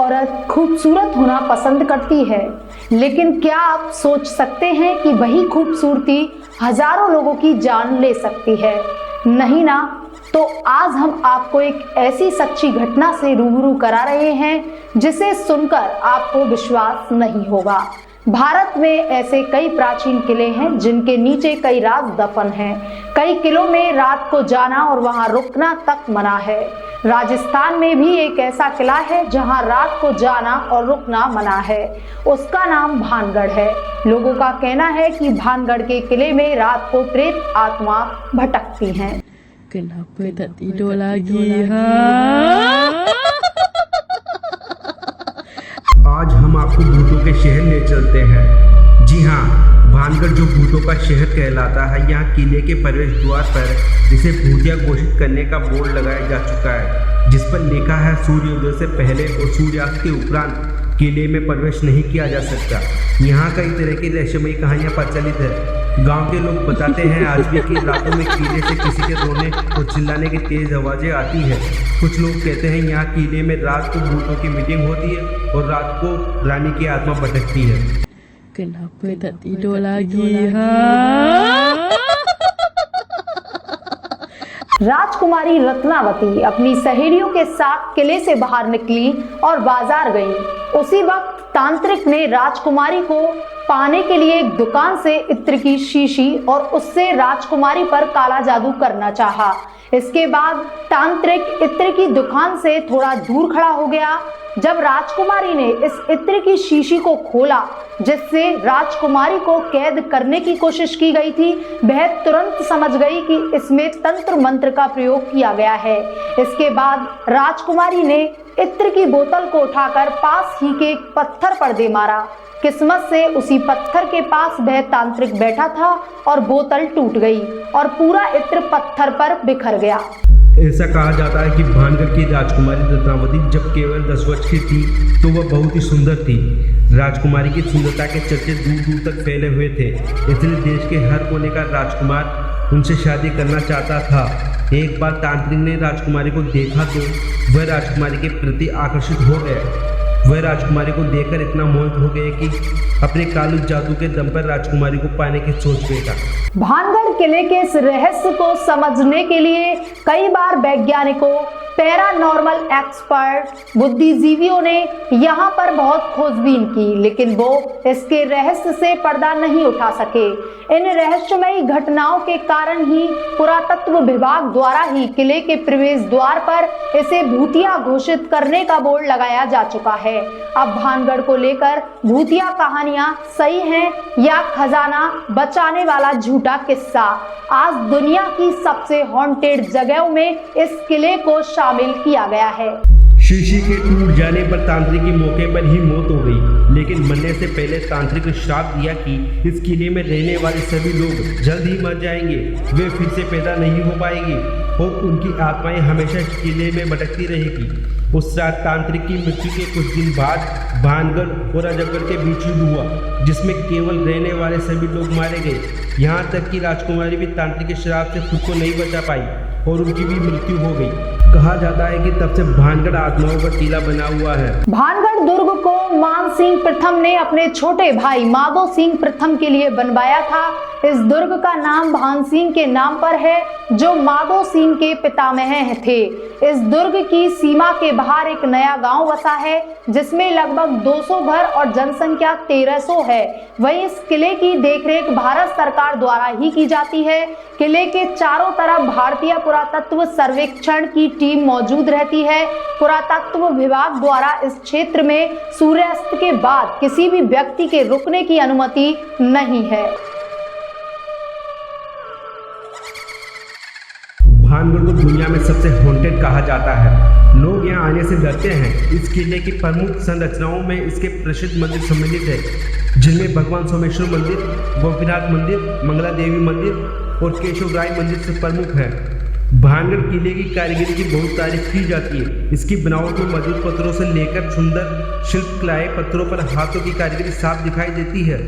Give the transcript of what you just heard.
औरत खूबसूरत होना पसंद करती है, लेकिन क्या आप सोच सकते हैं कि वही खूबसूरती हजारों लोगों की जान ले सकती है? नहीं ना। तो आज हम आपको एक ऐसी सच्ची घटना से रूबरू करा रहे हैं जिसे सुनकर आपको विश्वास नहीं होगा। भारत में ऐसे कई प्राचीन किले हैं जिनके नीचे कई राज दफन हैं। कई किलों में रात को जाना और वहां रुकना तक मना है। राजस्थान में भी एक ऐसा किला है जहां रात को जाना और रुकना मना है। उसका नाम भानगढ़ है। लोगों का कहना है कि भानगढ़ के किले में रात को प्रेत आत्मा भटकती हैं। Kenapa tak tidur lagi? Ha? आज हम आपको भूतों के शहर ले चलते हैं। जी हाँ, भानगढ़ जो भूतों का शहर कहलाता है, यहाँ किले के प्रवेश द्वार पर इसे भूतिया घोषित करने का बोर्ड लगाया जा चुका है, जिस पर लिखा है सूर्योदय से पहले और सूर्यास्त के उपरांत किले में प्रवेश नहीं किया जा सकता। यहाँ कई तरह की रहस्यमयी कहानियाँ प्रचलित है। गांव के लोग बताते हैं आज भी कि रातों में किले से किसी के रोने और चिल्लाने की तेज आवाज़ें आती है। कुछ लोग कहते हैं यहाँ किले में रात को भूतों की मीटिंग होती है और रात को रानी की आत्मा भटकती है। Kenapa tak tidur lagi? Ha? राजकुमारी रत्नावती अपनी सहेलियों के साथ किले से बाहर निकली और बाजार गई। उसी वक्त तांत्रिक ने राजकुमारी को पाने के लिए एक दुकान से इत्र की शीशी और उससे राजकुमारी पर काला जादू करना चाहा। इसके बाद तांत्रिक इत्र की दुकान से थोड़ा दूर खड़ा हो गया। जब राजकुमारी ने इस इत्र की शीशी को खोला जिससे राजकुमारी को कैद करने की कोशिश की गई थी, वह तुरंत समझ गई कि इसमें तंत्र मंत्र का प्रयोग किया गया है। इसके बाद राजकुमारी ने इत्र की बोतल को उठाकर पास ही के एक पत्थर पर दे मारा। किस्मत से उसी पत्थर के पास वह तांत्रिक बैठा था और बोतल टूट गई और पूरा इत्र पत्थर पर बिखर गया। ऐसा कहा जाता है कि भानगढ़ की राजकुमारी रत्नावती जब केवल 10 वर्ष की थी तो वह बहुत ही सुंदर थी। राजकुमारी की सुंदरता के चर्चे दूर दूर तक फैले हुए थे, इसलिए देश के हर कोने का राजकुमार उनसे शादी करना चाहता था। एक बार तांत्रिक ने राजकुमारी को देखा तो वह राजकुमारी के प्रति आकर्षित हो गया। वह राजकुमारी को देखकर इतना मोहित हो गए कि अपने कालू जादू के दम पर राजकुमारी को पाने की सोच बैठा। भानगढ़ किले के इस रहस्य को समझने के लिए कई बार वैज्ञानिकों, पैरानॉर्मल एक्सपर्ट, बुद्धिजीवियों ने यहाँ पर बहुत खोजबीन की, लेकिन वो इसके रहस्य से पर्दा नहीं उठा सके। इन रहस्यमयी घटनाओं के कारण ही पुरातत्व विभाग द्वारा ही किले के प्रवेश द्वार पर इसे भूतिया घोषित करने का बोर्ड लगाया जा चुका है। अब भानगढ़ को लेकर भूतिया कहानियां सही हैं या खजाना बचाने वाला झूठा किस्सा, आज दुनिया की सबसे हॉन्टेड जगहों में इस किले को शामिल किया गया है। शीशी के टूट जाने पर तांत्रिक की मौके पर ही मौत हो गई, लेकिन मरने से पहले तांत्रिक ने श्राप दिया कि इस किले में रहने वाले सभी लोग जल्द ही मर जाएंगे, वे फिर से पैदा नहीं हो पाएंगी और उनकी आत्माएं हमेशा इस किले में भटकती रहेगी। उस रात तांत्रिक की मृत्यु के कुछ दिन बाद भानगढ़ और अजबगढ़ के बीच युद्ध हुआ, जिसमें केवल रहने वाले सभी लोग मारे गए। यहाँ तक कि राजकुमारी भी तांत्रिक के श्राप से खुद को नहीं बचा पाई और उनकी भी मृत्यु हो गई। कहा जाता है कि तब से भानगढ़ आत्माओं का किला बना हुआ है। भानगढ़ दुर्ग को मान सिंह प्रथम ने अपने छोटे भाई माधो सिंह प्रथम के लिए बनवाया था। इस दुर्ग का नाम भान सिंह के नाम पर है, जो माधो सिंह के पितामह थे। इस दुर्ग की सीमा के बाहर एक नया गांव बसा है, जिसमें लगभग 200 घर और जनसंख्या 1300 है। वहीं इस किले की देखरेख भारत सरकार द्वारा ही की जाती है। किले के चारों तरफ भारतीय पुरातत्व सर्वेक्षण की टीम मौजूद रहती है। पुरातत्व विभाग द्वारा इस क्षेत्र में सूर्यास्त के बाद किसी भी व्यक्ति के रुकने की अनुमति नहीं है। भानगढ़ को दुनिया में सबसे हॉन्टेड कहा जाता है। लोग यहाँ आने से डरते हैं। इस किले की प्रमुख संरचनाओं में इसके प्रसिद्ध मंदिर सम्मिलित है, जिनमें भगवान सोमेश्वर मंदिर, गोपीनाथ मंदिर, मंगला देवी मंदिर और केशव राय मंदिर से प्रमुख है। भानगढ़ किले की कारीगरी की बहुत तारीफ की जाती है। इसकी बनावट में मौजूद पत्थरों से लेकर सुंदर शिल्पकलाएं, पत्थरों पर हाथों की कारीगरी साफ दिखाई देती है।